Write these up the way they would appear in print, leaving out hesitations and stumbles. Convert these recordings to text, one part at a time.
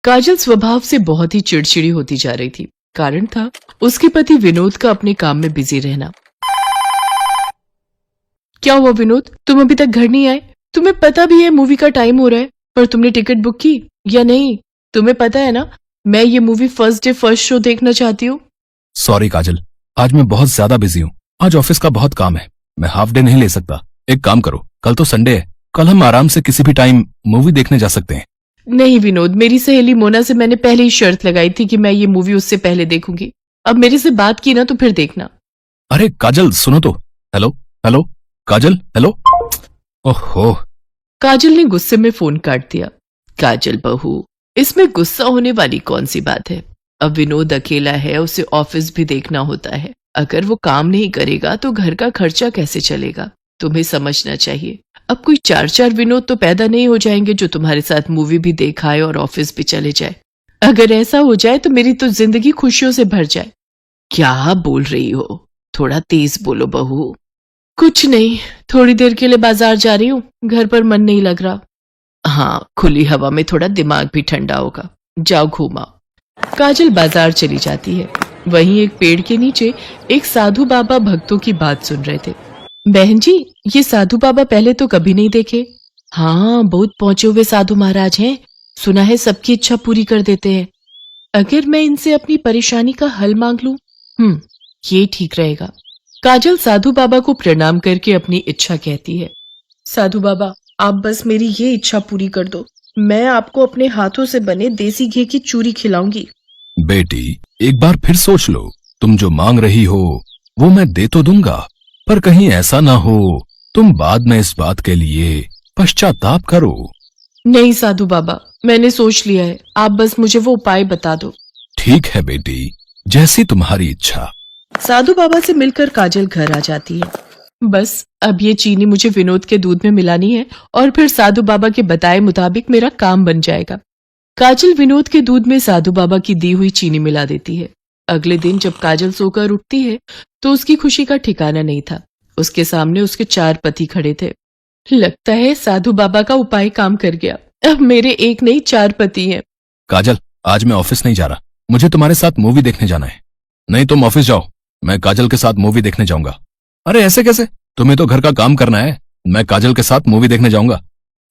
काजल स्वभाव से बहुत ही चिड़चिड़ी होती जा रही थी। कारण था उसके पति विनोद का अपने काम में बिजी रहना। क्या हुआ विनोद, तुम अभी तक घर नहीं आए? तुम्हें पता भी है मूवी का टाइम हो रहा है, पर तुमने टिकट बुक की या नहीं? तुम्हें पता है ना, मैं ये movie first day first show देखना चाहती हूँ। सॉरी काजल, आज मैं बहुत ज्यादा बिजी हूँ। आज ऑफिस का बहुत काम है, मैं हाफ डे नहीं ले सकता। एक काम करो, कल तो संडे है, कल हम आराम से किसी भी टाइम मूवी देखने जा सकते हैं। नहीं विनोद, मेरी सहेली मोना से मैंने पहले ही शर्त लगाई थी कि मैं ये मूवी उससे पहले देखूंगी। अब मेरे से बात की ना तो फिर देखना। अरे काजल सुनो तो। हेलो हेलो काजल, हेलो। ओहो। काजल ने गुस्से में फोन काट दिया। काजल बहू, इसमें गुस्सा होने वाली कौन सी बात है? अब विनोद अकेला है, उसे ऑफिस भी देखना होता है। अगर वो काम नहीं करेगा तो घर का खर्चा कैसे चलेगा? तुम्हें समझना चाहिए। अब कोई चार चार विनोद तो पैदा नहीं हो जाएंगे जो तुम्हारे साथ मूवी भी देखाए और ऑफिस भी चले जाए। अगर ऐसा हो जाए तो मेरी तो जिंदगी खुशियों से भर जाए। क्या बोल रही हो? थोड़ा तेज बोलो बहू। कुछ नहीं, थोड़ी देर के लिए बाजार जा रही हूँ, घर पर मन नहीं लग रहा। हाँ, खुली हवा में थोड़ा दिमाग भी ठंडा होगा, जाओ घूमाओ। काजल बाजार चली जाती है। वहीं एक पेड़ के नीचे एक साधु बाबा भक्तों की बात सुन रहे थे। बहन जी, ये साधु बाबा पहले तो कभी नहीं देखे। हाँ, बहुत पहुंचे हुए साधु महाराज हैं, सुना है सबकी इच्छा पूरी कर देते हैं। अगर मैं इनसे अपनी परेशानी का हल मांग लूं, ये ठीक रहेगा। काजल साधु बाबा को प्रणाम करके अपनी इच्छा कहती है। साधु बाबा, आप बस मेरी ये इच्छा पूरी कर दो, मैं आपको अपने हाथों से बने देसी घी की चूरी खिलाऊंगी। बेटी, एक बार फिर सोच लो, तुम जो मांग रही हो वो मैं दे तो दूंगा, पर कहीं ऐसा ना हो तुम बाद में इस बात के लिए पश्चाताप करो। नहीं साधु बाबा, मैंने सोच लिया है, आप बस मुझे वो उपाय बता दो। ठीक है बेटी, जैसी तुम्हारी इच्छा। साधु बाबा से मिलकर काजल घर आ जाती है। बस अब ये चीनी मुझे विनोद के दूध में मिलानी है और फिर साधु बाबा के बताए मुताबिक मेरा काम बन जाएगा। काजल विनोद के दूध में साधु बाबा की दी हुई चीनी मिला देती है। अगले दिन जब काजल सोकर उठती है तो उसकी खुशी का ठिकाना नहीं था। उसके सामने उसके 4 पति खड़े थे। लगता है साधु बाबा का उपाय काम कर गया, अब मेरे एक नहीं 4 पति हैं। काजल, आज मैं ऑफिस नहीं जा रहा, मुझे तुम्हारे साथ मूवी देखने जाना है। नहीं, तुम ऑफिस जाओ, मैं काजल के साथ मूवी देखने जाऊंगा। अरे ऐसे कैसे? तुम्हें तो घर का काम करना है, मैं काजल के साथ मूवी देखने जाऊंगा।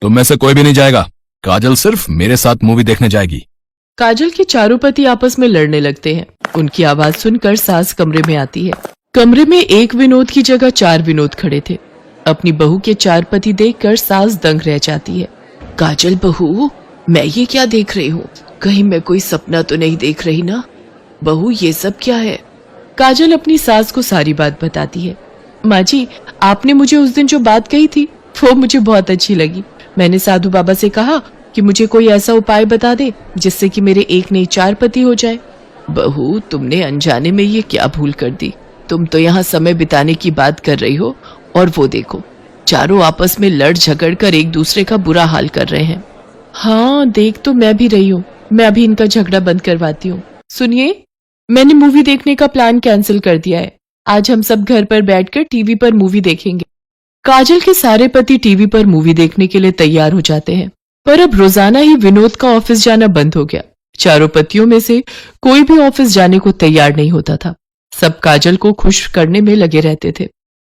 तुम में से कोई भी नहीं जाएगा, काजल सिर्फ मेरे साथ मूवी देखने जाएगी। काजल के चारों पति आपस में लड़ने लगते हैं। उनकी आवाज सुनकर सास कमरे में आती है। कमरे में एक विनोद की जगह 4 विनोद खड़े थे। अपनी बहू के 4 पति देखकर सास दंग रह जाती है। काजल बहू, मैं ये क्या देख रही हूँ? कहीं मैं कोई सपना तो नहीं देख रही ना? बहू, ये सब क्या है? काजल अपनी सास को सारी बात बताती है। माँ जी, आपने मुझे उस दिन जो बात कही थी वो मुझे बहुत अच्छी लगी। मैंने साधु बाबा से कहा कि मुझे कोई ऐसा उपाय बता दे जिससे कि मेरे एक नहीं 4 पति हो जाए। बहू, तुमने अनजाने में ये क्या भूल कर दी? तुम तो यहाँ समय बिताने की बात कर रही हो और वो देखो, चारों आपस में लड़ झगड़ कर एक दूसरे का बुरा हाल कर रहे हैं। हाँ, देख तो मैं भी रही हूँ, मैं अभी इनका झगड़ा बंद करवाती हूँ। सुनिए, मैंने मूवी देखने का प्लान कैंसिल कर दिया है। आज हम सब घर पर बैठकर टीवी पर मूवी देखेंगे। काजल के सारे पति टीवी पर मूवी देखने के लिए तैयार हो जाते हैं, पर अब रोजाना ही विनोद का ऑफिस जाना बंद हो गया। चारों पतियों में से कोई भी ऑफिस जाने को तैयार नहीं होता था। सब काजल को खुश करने में लगे रहते थे।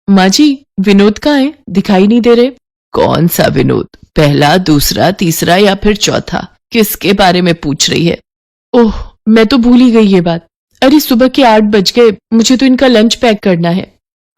माँ जी, विनोद कहाँ है? दिखाई नहीं दे रहे। कौन सा विनोद? पहला, दूसरा, तीसरा या फिर चौथा? किसके बारे में पूछ रही है? ओह, मैं तो भूल ही गई ये बात। अरे सुबह के 8 बज गए, मुझे तो इनका लंच पैक करना है।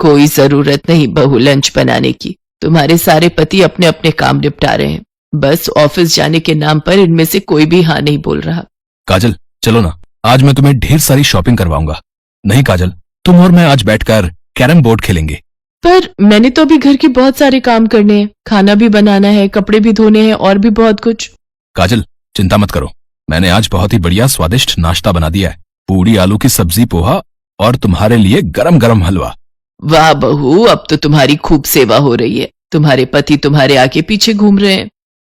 कोई जरूरत नहीं बहू लंच बनाने की, तुम्हारे सारे पति अपने अपने काम निपटा रहे हैं। बस ऑफिस जाने के नाम पर इनमें से कोई भी हाँ नहीं बोल रहा। काजल चलो ना, आज मैं तुम्हें ढेर सारी शॉपिंग करवाऊंगा। नहीं काजल, तुम और मैं आज बैठकर कैरम बोर्ड खेलेंगे। पर मैंने तो अभी घर के बहुत सारे काम करने हैं, खाना भी बनाना है, कपड़े भी धोने हैं और भी बहुत कुछ। काजल चिंता मत करो, मैंने आज बहुत ही बढ़िया स्वादिष्ट नाश्ता बना दिया है। पूरी आलू की सब्जी, पोहा और तुम्हारे लिए गरम गरम हलवा। वाह बहू, अब तो तुम्हारी खूब सेवा हो रही है। तुम्हारे पति तुम्हारे आगे पीछे घूम रहे हैं।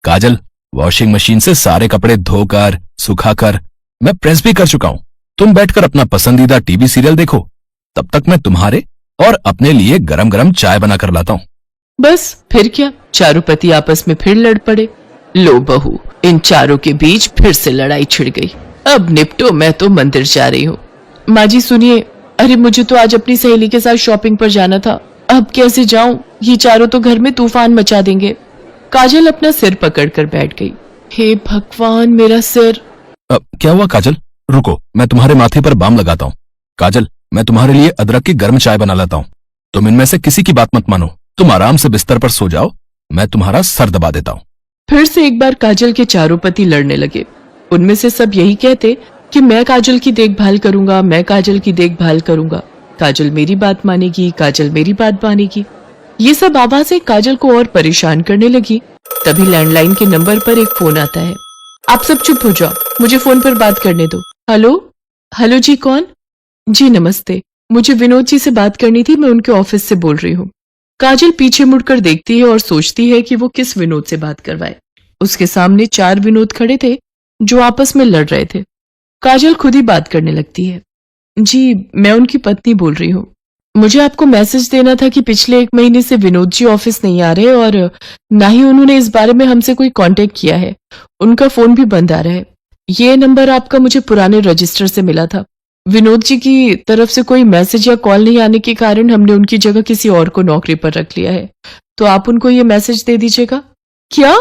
काजल, वॉशिंग मशीन से सारे कपड़े धोकर सुखाकर मैं प्रेस भी कर चुका हूँ। तुम बैठकर अपना पसंदीदा टीवी सीरियल देखो, तब तक मैं तुम्हारे और अपने लिए गरम गरम चाय बना कर लाता हूँ। बस फिर क्या, चारों पति आपस में फिर लड़ पड़े। लो बहू, इन चारों के बीच फिर से लड़ाई छिड़ गई। अब निपटो, मैं तो मंदिर जा रही हूँ। माँ जी सुनिए, अरे मुझे तो आज अपनी सहेली के साथ शॉपिंग पर जाना था, अब कैसे जाऊं? ये चारों तो घर में तूफान मचा देंगे। काजल अपना सिर पकड़कर बैठ गई। हे भगवान, मेरा सिर। क्या हुआ काजल? रुको, मैं तुम्हारे माथे पर बाम लगाता हूँ। काजल, मैं तुम्हारे लिए अदरक की गर्म चाय बना लाता हूँ। तुम इनमें से किसी की बात मत मानो, तुम आराम से बिस्तर पर सो जाओ, मैं तुम्हारा सर दबा देता हूँ। फिर से एक बार काजल के चारों पति लड़ने लगे। उनमें से सब यही कहते कि मैं काजल की देखभाल करूंगा, मैं काजल की देखभाल करूंगा, काजल मेरी बात मानेगी, काजल मेरी बात मानेगी। ये सब आवाजें काजल को और परेशान करने लगी। तभी लैंडलाइन के नंबर पर एक फोन आता है। आप सब चुप हो जाओ, मुझे फोन पर बात करने दो। हेलो हेलो जी, कौन? जी नमस्ते, मुझे विनोद जी से बात करनी थी, मैं उनके ऑफिस से बोल रही हूँ। काजल पीछे मुड़कर देखती है और सोचती है कि वो किस विनोद से बात करवाए। उसके सामने 4 विनोद खड़े थे जो आपस में लड़ रहे थे। काजल खुद ही बात करने लगती है। जी, मैं उनकी पत्नी बोल रही हूँ। मुझे आपको मैसेज देना था कि पिछले 1 महीने से विनोद जी ऑफिस नहीं आ रहे और ना ही उन्होंने इस बारे में हमसे कोई कांटेक्ट किया है। उनका फोन भी बंद आ रहा है। ये नंबर आपका मुझे पुराने रजिस्टर से मिला था। विनोद जी की तरफ से कोई मैसेज या कॉल नहीं आने के कारण हमने उनकी जगह किसी और को नौकरी पर रख लिया है, तो आप उनको ये मैसेज दे दीजिएगा। क्या?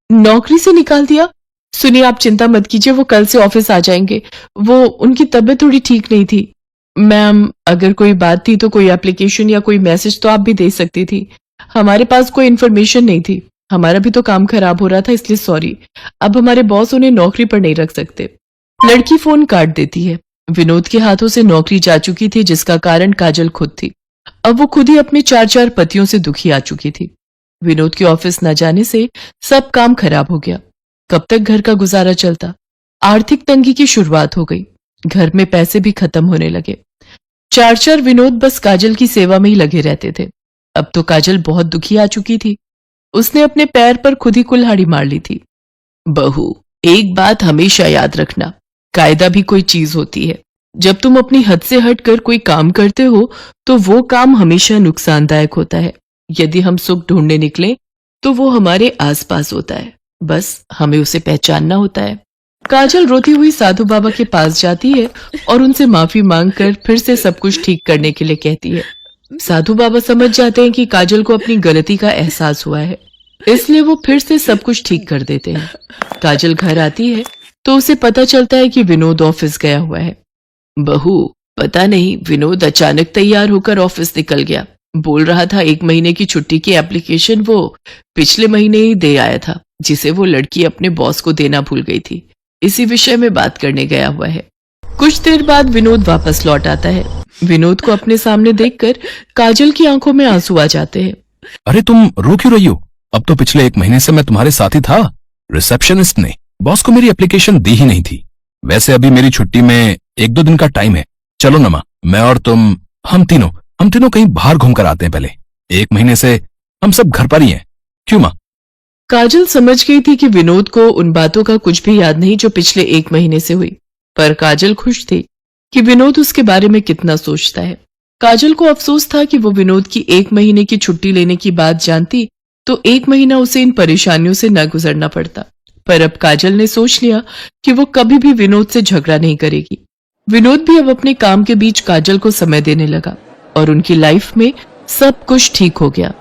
नौकरी से निकाल दिया? सुनिए, आप चिंता मत कीजिए, वो कल से ऑफिस आ जाएंगे। वो उनकी तबीयत थोड़ी ठीक नहीं थी। मैम, अगर कोई बात थी तो कोई एप्लीकेशन या कोई मैसेज तो आप भी दे सकती थी। हमारे पास कोई इन्फॉर्मेशन नहीं थी, हमारा भी तो काम खराब हो रहा था, इसलिए सॉरी। अब हमारे बॉस उन्हें नौकरी पर नहीं रख सकते। लड़की फोन काट देती है। विनोद के हाथों से नौकरी जा चुकी थी, जिसका कारण काजल खुद थी। अब वो खुद ही अपने 4 पतियों से दुखी आ चुकी थी। विनोद के ऑफिस न जाने से सब काम खराब हो गया। कब तक घर का गुजारा चलता? आर्थिक तंगी की शुरुआत हो गई। घर में पैसे भी खत्म होने लगे। 4 विनोद बस काजल की सेवा में ही लगे रहते थे। अब तो काजल बहुत दुखी आ चुकी थी। उसने अपने पैर पर खुद ही कुल्हाड़ी मार ली थी। बहू, एक बात हमेशा याद रखना, कायदा भी कोई चीज होती है। जब तुम अपनी हद से हटकर कोई काम करते हो तो वो काम हमेशा नुकसानदायक होता है। यदि हम सुख ढूंढने निकले तो वो हमारे आसपास होता है, बस हमें उसे पहचानना होता है। काजल रोती हुई साधु बाबा के पास जाती है और उनसे माफी मांगकर फिर से सब कुछ ठीक करने के लिए कहती है। साधु बाबा समझ जाते हैं कि काजल को अपनी गलती का एहसास हुआ है, इसलिए वो फिर से सब कुछ ठीक कर देते हैं। काजल घर आती है तो उसे पता चलता है कि विनोद ऑफिस गया हुआ है। बहू, पता नहीं विनोद अचानक तैयार होकर ऑफिस निकल गया। बोल रहा था 1 महीने की छुट्टी की एप्लीकेशन वो पिछले महीने ही दे आया था, जिसे वो लड़की अपने बॉस को देना भूल गई थी। इसी विषय में बात करने गया हुआ है। कुछ देर बाद विनोद वापस लौट आता है। विनोद को अपने सामने देखकर काजल की आंखों में आंसू आ जाते हैं। अरे तुम रो क्यों रही हो? अब तो पिछले 1 महीने से मैं तुम्हारे साथ ही था। रिसेप्शनिस्ट ने बॉस को मेरी एप्लीकेशन दी ही नहीं थी। वैसे अभी मेरी छुट्टी में 1-2 दिन का टाइम है। चलो ना माँ, मैं और तुम, हम तीनों कहीं बाहर घूम कर आते हैं। पहले 1 महीने से हम सब घर पर ही हैं। क्यों माँ? काजल समझ गई थी कि विनोद को उन बातों का कुछ भी याद नहीं जो पिछले 1 महीने से हुई, पर काजल खुश थी कि विनोद उसके बारे में कितना सोचता है। काजल को अफसोस था कि वो विनोद की 1 महीने की छुट्टी लेने की बात जानती तो 1 महीना उसे इन परेशानियों से न गुजरना पड़ता। पर अब काजल ने सोच लिया कि वो कभी भी विनोद से झगड़ा नहीं करेगी। विनोद भी अब अपने काम के बीच काजल को समय देने लगा और उनकी लाइफ में सब कुछ ठीक हो गया।